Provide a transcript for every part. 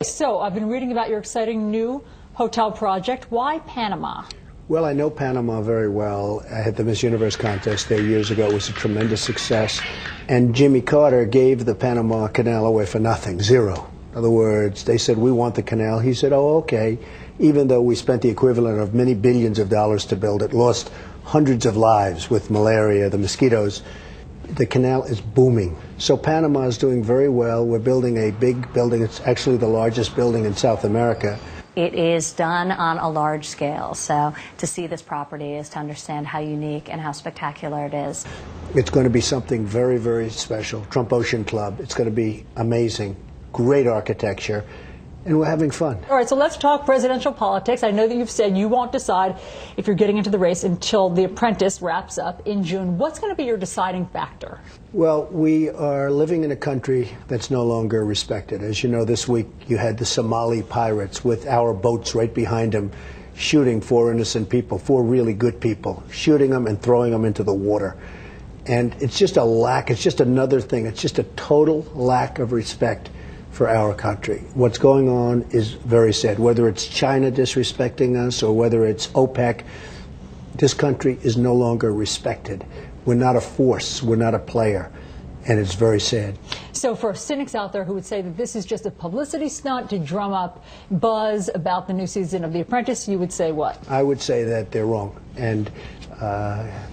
So, I've been reading about your exciting new hotel project. Why Panama? Well, I know Panama very well. I had the Miss Universe contest there years ago. It was a tremendous success. And Jimmy Carter gave the Panama Canal away for nothing, zero. In other words, they said, we want the canal. He said, oh, okay. Even though we spent the equivalent of many billions of dollars to build it, lost hundreds of lives with malaria, the mosquitoes, the canal is booming. So Panama is doing very well. We're building a big building. It's actually the largest building in South America. It is done on a large scale, so to see this property is to understand how unique and how spectacular it is. It's going to be something very, very special. TrumpOceanClub. It's going to be amazing. Great architecture. And we're having fun. All right, so let's talk presidential politics. I know that you've said you won't decide if you're getting into the race until The Apprentice wraps up in June. What's going to be your deciding factor? Well, we are living in a country that's no longer respected. As you know, this week you had the Somali pirates with our boats right behind them shooting 4 innocent people, 4 really good people, shooting them and throwing them into the water. And it's just a lack, it's just another thing, it's just a total lack of respect for our country. What's going on is very sad. Whether it's China disrespecting us or whether it's OPEC, this country is no longer respected. We're not a force, we're not a player, and it's very sad. So for cynics out there who would say that this is just a publicity stunt to drum up buzz about the new season of The Apprentice, you would say what? I would say that they're wrong, and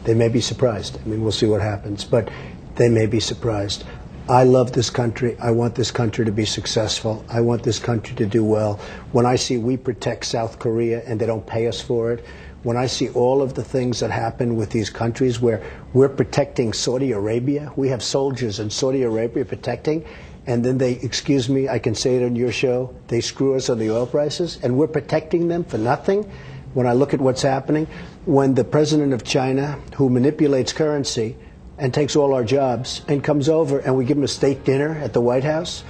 they may be surprised. I mean, we'll see what happens, but they may be surprised. I love this country. I want this country to be successful. I want this country to do well. When I see we protect South Korea and they don't pay us for it, when I see all of the things that happen with these countries where we're protecting Saudi Arabia, we have soldiers in Saudi Arabia protecting, and then they, excuse me, I can say it on your show, they screw us on the oil prices, and we're protecting them for nothing. When I look at what's happening, when the president of China, who manipulates currency, and takes all our jobs and comes over and we give him a state dinner at the White House,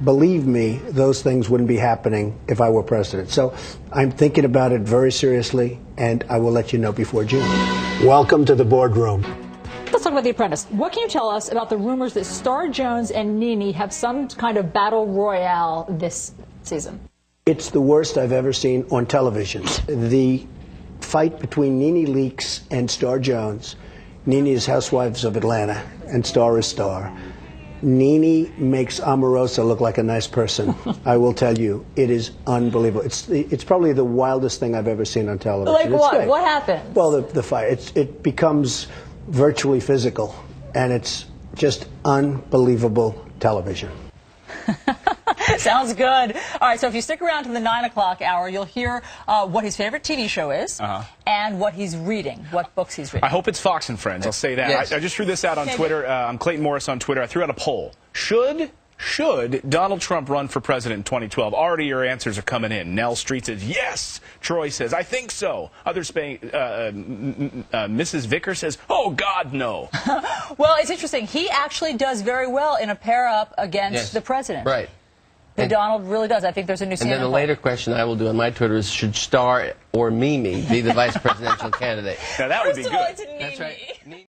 believe me, those things wouldn't be happening if I were president. So I'm thinking about it very seriously, and I will let you know before June. Welcome to the boardroom. Let's talk about The Apprentice. What can you tell us about the rumors that Star Jones and Nene have some kind of battle royale this season? It's the worst I've ever seen on television. The fight between Nene Leakes and Star Jones. Nene is Housewives of Atlanta, and Star is Star. Nene makes Omarosa look like a nice person. I will tell you, it is unbelievable. It's probably the wildest thing I've ever seen on television. Like what? What happens? Well, the fight. It becomes virtually physical, and it's just unbelievable television. Sounds good. All right, so if you stick around to the 9 o'clock hour, you'll hear what his favorite TV show is and what he's reading, what books he's reading. I hope it's Fox and Friends. I'll say that. Yes. I just threw this out on Twitter. I'm Clayton Morris on Twitter. I threw out a poll. Should Donald Trump run for president in 2012? Already your answers are coming in. Nell Street says yes. Troy says, I think so. Others say, Mrs. Vicker says, oh, God, no. Well, it's interesting. He actually does very well in a pair-up against the president. Right. But Donald really does. I think there's a new And then the later question I will do on my Twitter is, should Star or Mimi be the vice presidential candidate? Now, that would be good. It's That's right.